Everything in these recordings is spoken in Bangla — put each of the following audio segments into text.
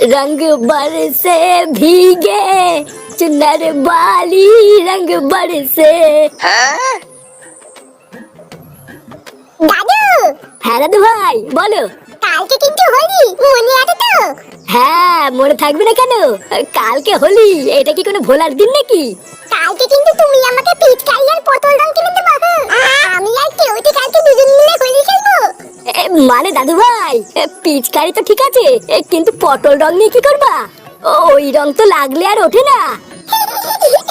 रंग बरसे भीगे चुनर वाली रंग बरसे। দাদু। হ্যাঁ দাদু ভাই বলো। কালকে কিন্তু হোলি, মনে আছে তো? হ্যাঁ মনে থাকবে না কেন, কালকে হোলি, এটা কি কোনো ভোলার দিন নাকি? কালকে কিন্তু তুমি আমাকে পিচকারি আর পটল রং কিনে দেবো। আমি আর কেউটি কালকে দুজন মিলে হোলি খেলবো। মানে দাদু ভাই, পিচকারি তো ঠিক আছে, কিন্তু পটল রং নিয়ে কি করবা? ওই রং তো লাগলে আর ওঠে না।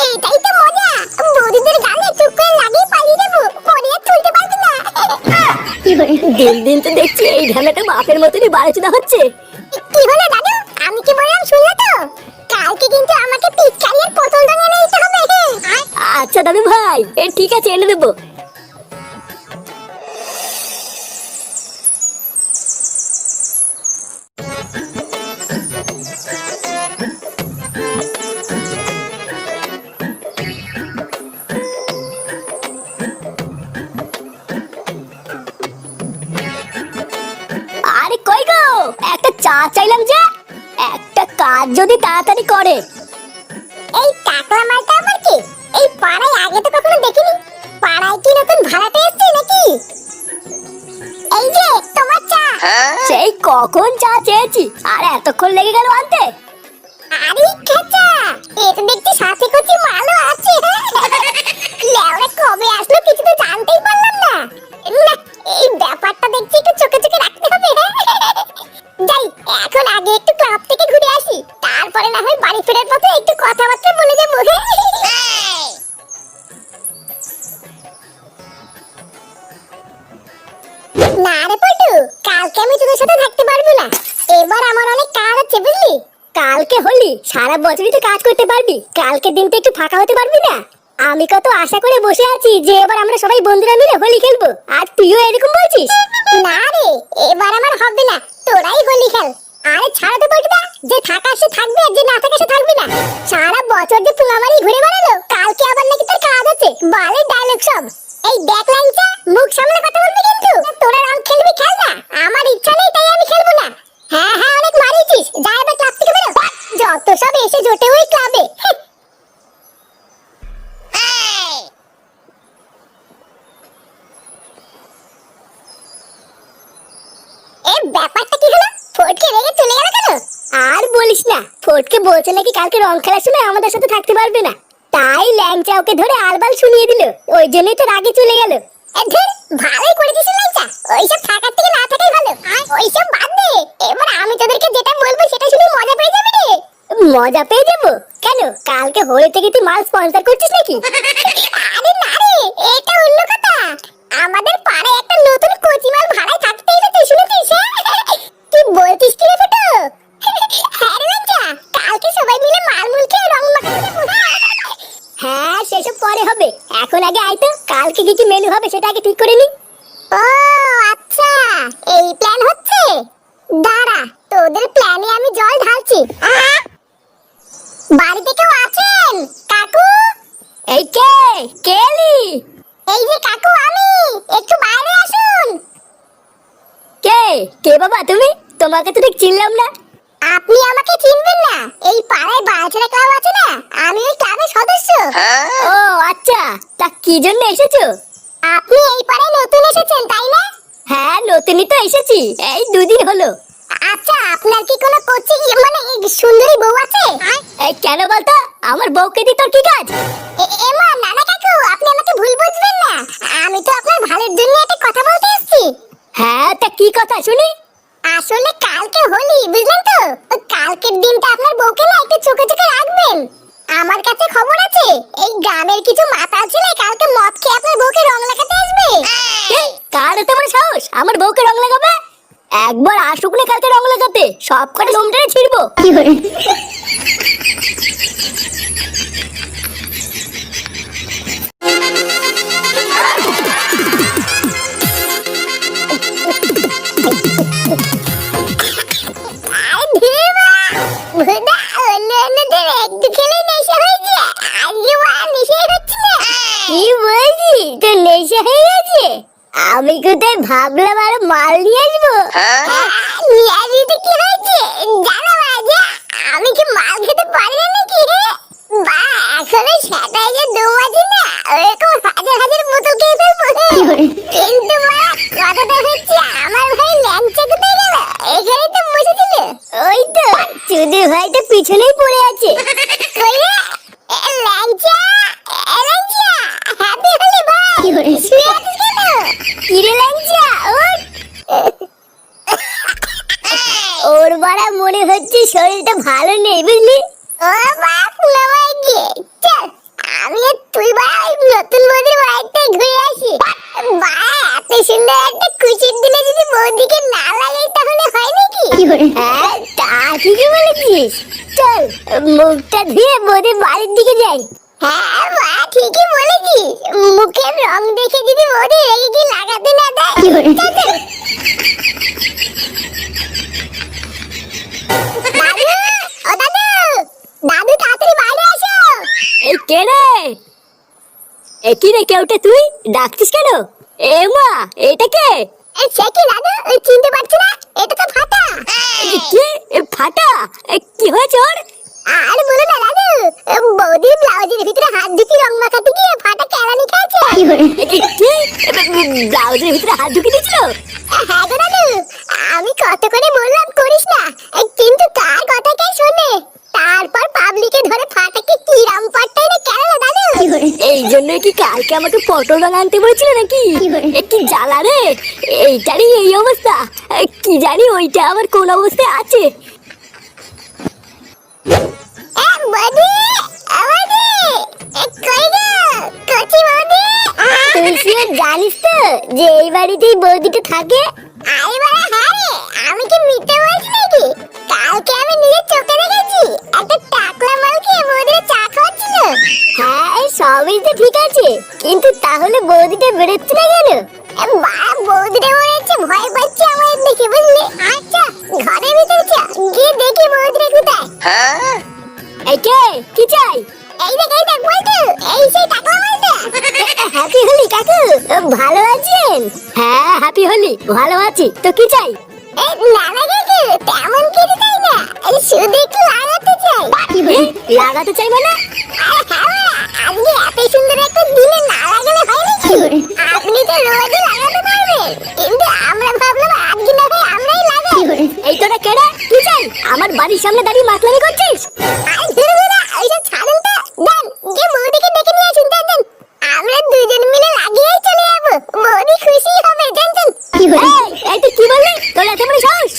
এটাই তো মজা, বৌদিদের গালে চুপ করে লাগিয়ে পালিয়ে যাবো, পরে আর তুলতে পারবি না। দিন দিন তো দেখছি এই ঢালাটা বাপের মতনই বাড়াচোদা হচ্ছে। কি হলো দাদু, আমি কি বললাম শুনলে তো? কালকে কিন্তু আমাকে পিচকারি আর পটল রং এনে দিতে হবে। আচ্ছা দাদু ভাই, ঠিক আছে এনে দেবো। আরে কই গো, একটা চা চাইলাম যে, একটা কাজ যদি তাড়াতাড়ি করে। এই টাকলা মালটা আবার কি? এই পাড়ায় আগে তো কখনো দেখিনি। পাড়ায় কি নতুন ভাড়াটে এসেছে নাকি? এই যে তোমার চা। সেই কখন চা চেয়েছি, আর এতক্ষণ লেগে গেল আনতে। আরে খেচা, এটা দেখছি সাথে কুচি মালও আছে। লেওড়া কবে আসলো কিছু তো জানতেই পারলাম না। না, এই ব্যাপারটা দেখছি একটু চোখে চোখে রাখতে হবে। যাই, এখন আগে একটু ক্লাব থেকে ঘুরে আসি, তারপরে না হয় বাড়ি ফেরার পথে একটু কথাবার্তা বলে যাবো। না রে পটু, কালকে আমি তোদের সাথে থাকতে পারবো না। এবার আমার অনেক কাজ আছে বুঝলি। কালকে হোলি, সারা বছরই তো কাজ করতে পারবি, কালকে দিনটা একটু ফাঁকা হতে পারবি না? আমি কত আশা করে বসে আছি যে এবার আমরা সবাই বন্ধুরা মিলে হোলি খেলবো, আর তুইও এরকম বলছিস? না রে, এবার আমার হবে না, তোরাই হোলি খেল। আরে ছাড়া তো পটুদা, যে থাকা সে থাকবে আর যে না থাকা সে থাকবে না। সারা বছর যে পুঙামারি ঘুরে বেড়ালো, কালকে আবার নাকি তার কাজ আছে, বালে ডায়লগ সব। এই দেখ লাইনচা, মুখ সামলে কথা বলবি কিন্তু। তোরা রং খেলবি খেল না, আমার ইচ্ছা নেই তাই আমি খেলবো না। হ্যাঁ হ্যাঁ, অনেক মারিয়েছিস, যা এবার ক্লাব থেকে বেরো। যত সব এসে জোটে ওই ক্লাবে। এই ব্যাপারটা কি হলো? ফটকে রেগে চলে গেল কেন? আর বলিস না, ফটকে বলছে নাকি কালকে রং খেলার সময় আমাদের সাথে থাকতে পারবে না, তাই ল্যাংচা ওকে ধরে আলবাল শুনিয়ে দিল, ওই জন্যই তো রাগে চলে গেল। ভালোই করেছিস লাইচা, ওইসব থাকার থেকে না থাকাই ভালো। ওইসব বাদ দে, এবার আমি তোদেরকে যেটা বলবো সেটা শুনে মজা পেয়ে যাবি রে। মজা পেয়ে যাবো কেন? কালকে হোলি থেকে তুই মাল স্পন্সর করছিস নাকি? আরে না রে, এটা অন্য কথা। আমাদের পাড়ায় একটা নতুন কোচিমাল ভাড়ায় থাকতে এসেছে, শুনেছিস? তুই বলছিস কি রে ফুটো? হ্যাঁ রে লাইচা, কালকে সবাই মিলে মালমুল খেয়ে রং মাখাতে যাবো। হ্যাঁ সেসব পরে হবে, এখন আগে আয় তো, কালকে কি কি মেনু হবে সেটা আগে ঠিক করে নি। ও আচ্ছা, এই প্ল্যান হচ্ছে। দাঁড়া, তোদের প্ল্যানে আমি জল ঢালছি। বাড়িতে কেউ আছেন কাকু? এই কে কেলি? এই যে কাকু আমি, একটু বাইরে আসুন। কে কে বাবা তুমি? তোমাকে তো ঠিক চিনলাম না। আপনি আমাকে চিনবেন না? এই পাড়ায় বালছেড়া ক্লাব আছে না, আমি ওই ক্লাবের সদস্য। ও আচ্ছা, তা কি জন্য এসেছো? আপনি এই পাড়ায় নতুন এসেছেন তাই না? হ্যাঁ নতুনই তো এসেছি, এই দুদিন হলো। আচ্ছা, আপনার কি কোনো কোচিং মানে সুন্দরী বউ আছে? এই কেন বলতো, আমার বউকে দিয়ে তোর কি কাজ? এমা না না কাকু, আপনি আমাকে ভুল বুঝবেন না, আমি তো আপনার ভালোর জন্য একটা কথা বলতে এসেছি। হ্যাঁ তা কি কথা শুনি? আসলে কালকে হোলি, বুঝলেন তো? কালকের দিনটা আপনার বউকে না একটু চোখে চোখে রাখবেন। আমার কাছে খবর আছে, এই গ্রামের কিছু মাতাল ছেলে কালকে মদ খেয়ে আপনার বউকে রং লাগাতে আসবে। কার এত বড় সাহস আমার বউকে রং লাগাবে? একবার আসুক না কালকে রং লাগাতে, সব কটা লোম টেনে ছিড়বো। একটু খেলে নেশা হয়েছে, আজকে আর নেশা হচ্ছে না। কি বলছিস, তোর নেশা হয়ে গেছে? আমি কোথায় ভাবলাম আরো মাল নিয়ে আসবো। নিয়ে আসবি তো কি হয়েছে, জানা বাজা। সুধীর ভাই তো পিছনেই পড়ে আছে। কই রে ল্যাংচা ল্যাংচা হ্যাপি হোলি ভাই শুয়ে আছিস কেন? কিরে ল্যাংচা ওঠ। ওর বাড়া মনে হচ্ছে শরীরটা ভালো নেই বুঝলি। ও বাপ নামাই গিয়ে চল আমি আর তুই ভাই নতুন বৌদির বাড়িতে ঘুরে আসি। বা এত সুন্দর একটা কুচির দিনে যদি বৌদিকে না লাগাই তাহলে হয় নাকি? হ্যাঁ তা ঠিকই বলেছিস। চল মুখটা ধুয়ে বৌদির বাড়ির দিকে যাই। হ্যাঁ মা ঠিকই বলেছিস, মুখের রং দেখে যদি বৌদি রেগে গিয়ে লাগাতে না দেয়। চল, চল। দাদু ও দাদু দাদু তাড়াতাড়ি বাইরে আসো। এই কে রে? এ কি রে কেউটে তুই ডাকছিস কেন? এ মা এটা কে? সে কি দাদু চিনতে পারছি না, এটা তো ফাটা। কি ফাটা? কি হয়েছে ওর? আর বলো না দাদু, বৌদি ব্লাউজের ভিতরে হাত ঢুকি রং মাখাতে গিয়ে ফাটা কেরানি খেয়েছে। কি ব্লাউজের ভিতরে হাত ঢুকে দিয়েছিল? হ্যাঁ গো দাদু, আমি কত করে বললাম করিস না, কিন্তু তার কথা কে শোনে। তারপর পাবলিকে ধরে ফাটাকে কি রাম পাট্টাই না কেন দাদু। এই জন্য কি কালকে আমাকে পটল রং আনতে বলেছিল নাকি? কি জ্বালা রে, এইটারই এই অবস্থা। কি জানি ওইটা আবার কোন অবস্থায় আছে। বৌদি বৌদি কই গো কচি বৌদি? তুই শিওর জানিস তো যে এই বাড়িতেই বৌদিটা থাকে? আরে বাবা হ্যাঁ রে, আমি কি মিথ্যে বলছি নাকি? কালকে আমি নিজের চোখে দেখেছি একটা টাকলা মালকে বৌদির চা খাওয়াচ্ছিল। হ্যাঁ সবই তো ঠিক আছে, কিন্তু তাহলে বৌদিটা বেরোচ্ছে না কেন? বাবা বৌদিটা মনে হচ্ছে ভয় পাচ্ছে আমার দেখে বুঝলি। আচ্ছা ঘরের ভিতরে চা গিয়ে দেখি বৌদিটা কোথায়। এই কে কি চাই? এই দেখ বলতো এই সেই টাকলা মালটা। হ্যাপি হোলি কাকু, ভালো আছেন? হ্যাঁ হ্যাপি হোলি, ভালো আছি। তো কি চাই? এই না না কাকু তেমন কিছু চাই না, এই শুধু একটু লাগাতে চাই। লাগাতে চাই মানে? আরে হ্যাঁ আজকে এত সুন্দর একটা দিনে না লাগালে হয় নাকি? আপনি তো রোজই লাগাতে পারবেন, কিন্তু আমরা ভাবলাম আজকে না হয় আমরাই লাগাই। এই তোরা কেডা কি চাই? আমার বাড়ির সামনে দাঁড়িয়ে মাতলামি করছিস? আরে ধুর ধুর, ওইসব ছাড়ো